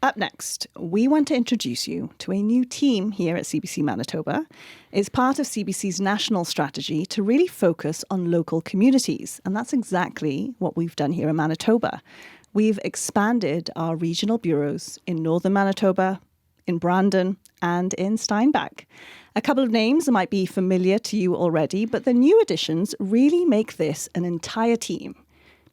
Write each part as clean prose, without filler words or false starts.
Up next, we want to introduce you to a new team here at CBC Manitoba. It's part of CBC's national strategy to really focus on local communities. And that's exactly what we've done here in Manitoba. We've expanded our regional bureaus in northern Manitoba, in Brandon, and in Steinbach. A couple of names that might be familiar to you already, but the new additions really make this an entire team.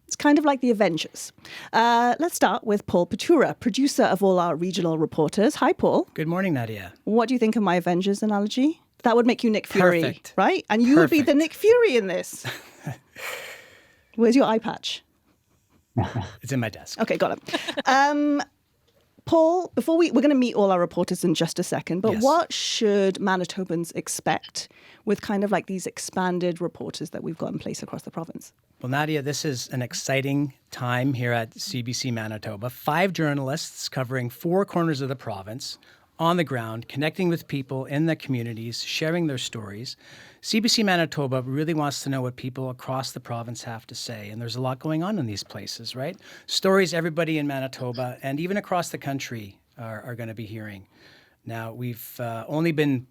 It's kind of like the Avengers. Let's start with Paul Pitura, producer of all our regional reporters. Hi, Paul. Good morning, Nadia. What do you think of my Avengers analogy? That would make you Nick Fury, Perfect. right? And you would be the Nick Fury in this. Where's your eye patch? It's in my desk. Okay, got it. Paul, before we're going to meet all our reporters in just a second, but Yes. What should Manitobans expect with kind of like these expanded reporters that we've got in place across the province? Well, Nadia, this is an exciting time here at CBC Manitoba. 5 journalists covering 4 corners of the province, on the ground, connecting with people in the communities, sharing their stories. CBC Manitoba really wants to know what people across the province have to say, and there's a lot going on in these places, right? Stories everybody in Manitoba and even across the country are going to be hearing. Now, we've only been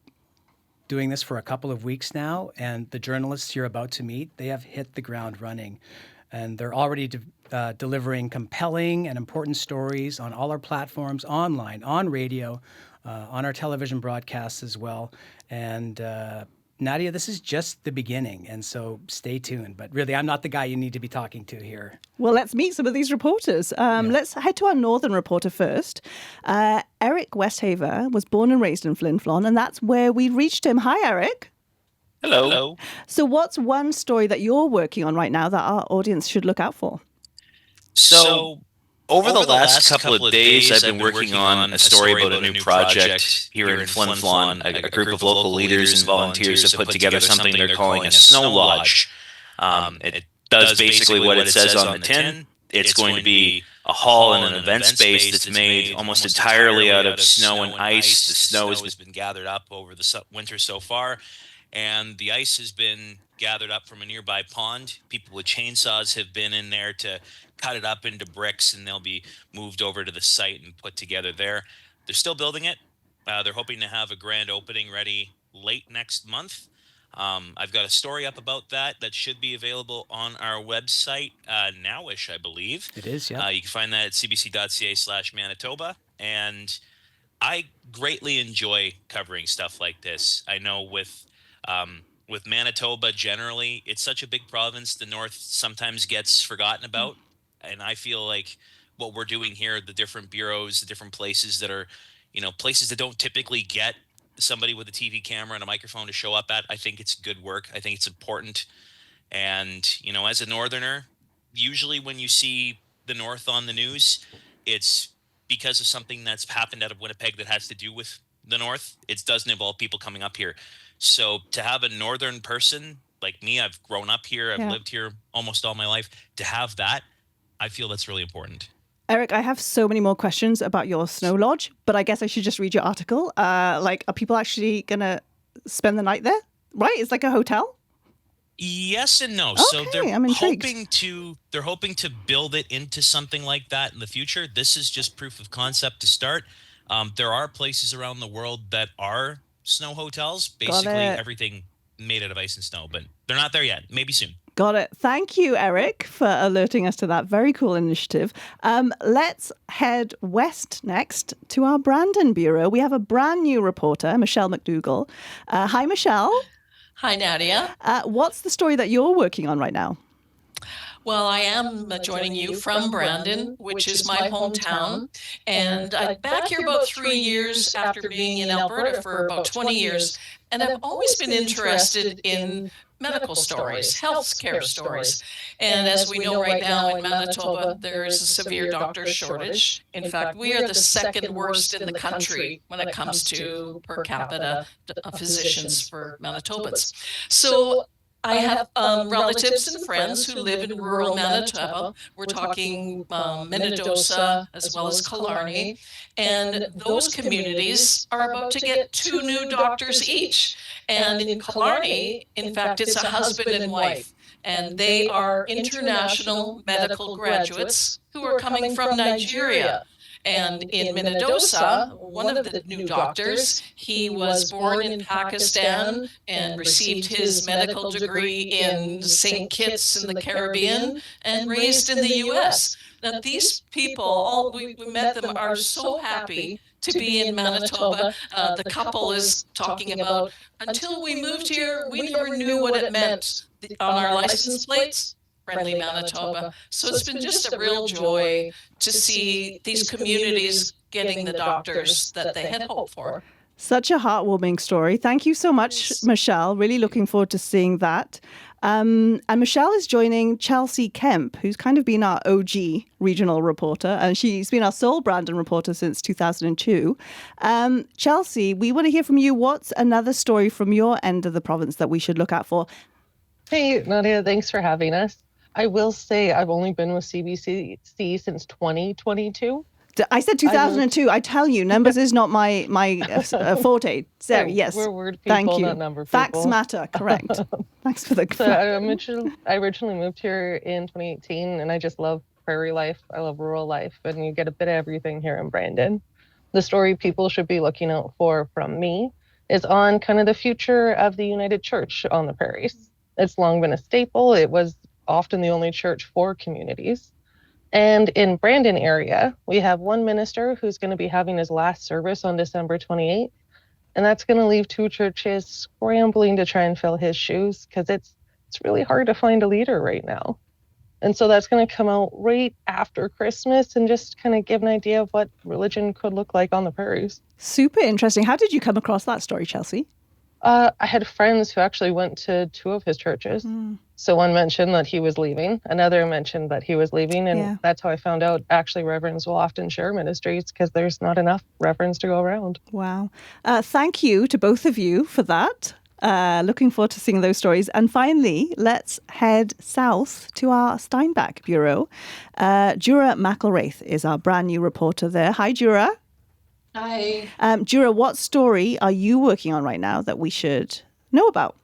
doing this for a couple of weeks now, and the journalists you're about to meet, they have hit the ground running. And they're already delivering compelling and important stories on all our platforms, online, on radio, on our television broadcasts as well. And Nadia, this is just the beginning, and so stay tuned. But really, I'm not the guy you need to be talking to here. Well, let's meet some of these reporters. Let's head to our northern reporter first. Eric Westhaver was born and raised in Flin Flon, and that's where we reached him. Hi, Eric. Hello. So what's one story that you're working on right now that our audience should look out for? So over the last couple of days, I've been working on a story about a new project here in Flin Flon. A group of local leaders and volunteers have put together something they're calling a snow lodge. It does basically what it says on the tin. It's going to be a hall and an event space that's made almost entirely out of snow and ice. The snow has been gathered up over the winter so far, and the ice has been gathered up from a nearby pond. People with chainsaws have been in there to cut it up into bricks, and they'll be moved over to the site and put together there. They're still building it. They're hoping to have a grand opening ready late next month. I've got a story up about that should be available on our website nowish, I believe. It is, yeah. You can find that at cbc.ca/Manitoba. And I greatly enjoy covering stuff like this. I know with Manitoba generally, it's such a big province, the North sometimes gets forgotten about. And I feel like what we're doing here, the different bureaus, the different places that are, places that don't typically get somebody with a TV camera and a microphone to show up at, I think it's good work. I think it's important. And, as a Northerner, usually when you see the North on the news, it's because of something that's happened out of Winnipeg that has to do with the North. It doesn't involve people coming up here. So to have a Northern person like me, I've grown up here, I've lived here almost all my life, to have that, I feel that's really important. Eric, I have so many more questions about your snow lodge, but I guess I should just read your article. Are people actually going to spend the night there? Right? It's like a hotel? Yes and no. Okay, So I'm intrigued. they're hoping to build it into something like that in the future. This is just proof of concept to start. There are places around the world that are snow hotels, basically everything made out of ice and snow, but they're not there yet. Maybe soon. Got it. Thank you, Eric, for alerting us to that. Very cool initiative. Let's head west next to our Brandon Bureau. We have a brand new reporter, Michele McDougall. Hi, Michele. Hi, Nadia. What's the story that you're working on right now? Well, I am joining you from Brandon, which is my hometown. And I'm back here about 3 years after being in Alberta for about 20 years. And I've always been interested in medical stories, healthcare stories. And as we know right now in Manitoba, there is a severe doctor shortage. In fact, we are the second worst in the country when it comes to per capita physicians for Manitobans. So I have relatives and friends who live in rural Manitoba. We're talking Minnedosa as well as Killarney. And those communities are about to get 2 new doctors each. And in Killarney, in fact, it's a husband and wife. And they are international medical graduates who are coming from Nigeria. And in Minnedosa, one of the new doctors, he was born in Pakistan and received his medical degree in St. Kitts in the Caribbean and raised in the US. Now, these people, all we met them, are so happy to be in Manitoba. The couple is talking about, until we moved here, we never knew what it meant on our license plates, friendly Manitoba. So it's been just a real joy to see these communities getting the doctors that they had hoped for. Such a heartwarming story. Thank you so much, Michele. Really looking forward to seeing that. And Michele is joining Chelsea Kemp, who's kind of been our OG regional reporter, and she's been our sole Brandon reporter since 2002. Chelsea, we want to hear from you. What's another story from your end of the province that we should look out for? Hey, Nadia, thanks for having us. I will say I've only been with CBC since 2022. I said 2002. I tell you, numbers is not my forte. So, yes. We're word people, thank you. not number people. Facts matter. Correct. Thanks for the So I originally moved here in 2018, and I just love prairie life. I love rural life, and you get a bit of everything here in Brandon. The story people should be looking out for from me is on kind of the future of the United Church on the prairies. It's long been a staple. It was often the only church for communities. And in Brandon area, we have one minister who's going to be having his last service on December 28th. And that's going to leave two churches scrambling to try and fill his shoes, because it's really hard to find a leader right now. And so that's going to come out right after Christmas and just kind of give an idea of what religion could look like on the prairies. Super interesting. How did you come across that story, Chelsea? I had friends who actually went to two of his churches. So one mentioned that he was leaving, another mentioned that he was leaving, and that's how I found out actually reverends will often share ministries because there's not enough reverends to go around. Wow. Thank you to both of you for that. Looking forward to seeing those stories. And finally, let's head south to our Steinbach bureau. Jura McIlraith is our brand new reporter there. Hi, Jura. Hi. Jura, what story are you working on right now that we should know about?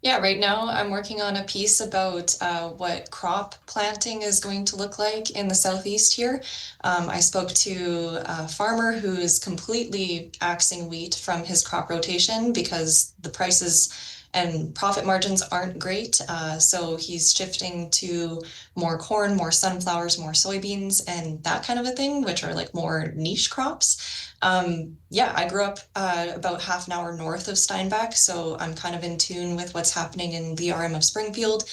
Yeah, right now I'm working on a piece about what crop planting is going to look like in the southeast here. I spoke to a farmer who is completely axing wheat from his crop rotation because the prices and profit margins aren't great. So he's shifting to more corn, more sunflowers, more soybeans, and that kind of a thing, which are like more niche crops. I grew up about half an hour north of Steinbach, so I'm kind of in tune with what's happening in the RM of Springfield.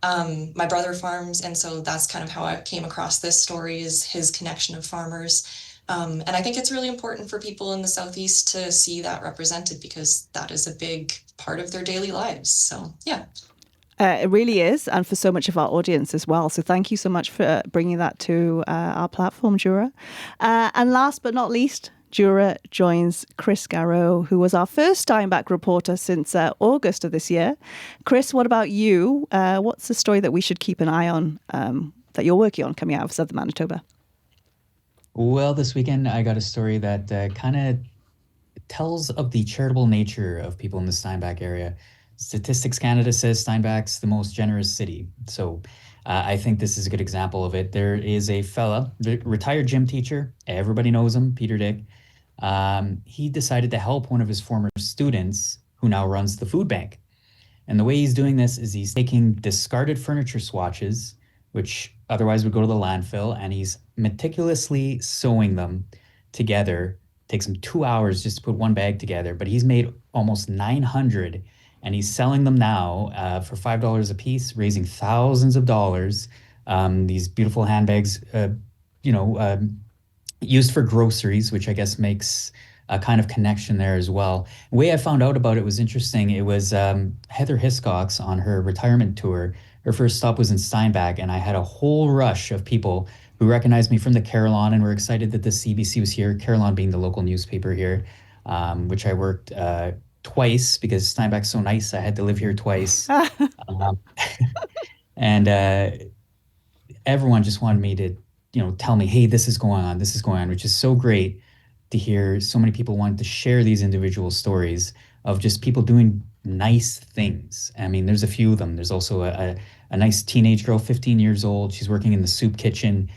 My brother farms, and so that's kind of how I came across this story, is his connection of farmers. And I think it's really important for people in the Southeast to see that represented because that is a big part of their daily lives. So, yeah. It really is, and for so much of our audience as well. So thank you so much for bringing that to our platform, Jura. And last but not least, Jura joins Chris Gareau, who was our first Steinbach reporter since August of this year. Chris, what about you? What's the story that we should keep an eye on that you're working on coming out of Southern Manitoba? Well, this weekend I got a story that kind of tells of the charitable nature of people in the Steinbach area. Statistics Canada says Steinbach's the most generous city. So I think this is a good example of it. There is a fella, retired gym teacher. Everybody knows him, Peter Dick. He decided to help one of his former students who now runs the food bank. And the way he's doing this is he's taking discarded furniture swatches, which otherwise would go to the landfill, and he's meticulously sewing them together. It takes him 2 hours just to put one bag together, but he's made almost 900, and he's selling them now for $5 a piece, raising thousands of dollars. These beautiful handbags, used for groceries, which I guess makes a kind of connection there as well. The way I found out about it was interesting. It was Heather Hiscox on her retirement tour. Her first stop was in Steinbach, and I had a whole rush of people who recognized me from the Carillon and were excited that the CBC was here, Carillon being the local newspaper here, which I worked twice because Steinbach's so nice, I had to live here twice. And everyone just wanted me to, tell me, hey, this is going on, which is so great to hear. So many people wanted to share these individual stories of just people doing nice things. I mean, there's a few of them. There's also a nice teenage girl, 15 years old. She's working in the soup kitchen.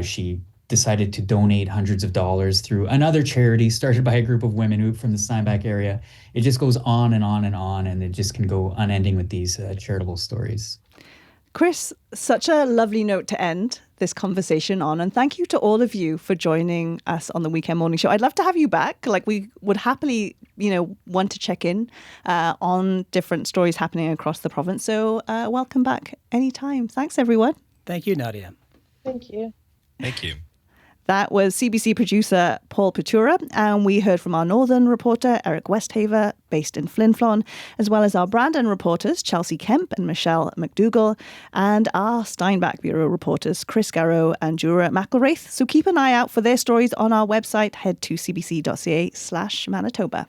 She decided to donate hundreds of dollars through another charity started by a group of women from the Steinbach area. It just goes on and on and on, and it just can go unending with these charitable stories. Chris, such a lovely note to end this conversation on. And thank you to all of you for joining us on the Weekend Morning Show. I'd love to have you back. Like, we would happily, want to check in on different stories happening across the province. So welcome back anytime. Thanks, everyone. Thank you, Nadia. Thank you. Thank you. That was CBC producer Paul Pitura, and we heard from our northern reporter, Eric Westhaver, based in Flin Flon, as well as our Brandon reporters, Chelsea Kemp and Michele McDougall, and our Steinbach Bureau reporters, Chris Gareau and Jura McIlraith. So keep an eye out for their stories on our website. Head to cbc.ca/Manitoba.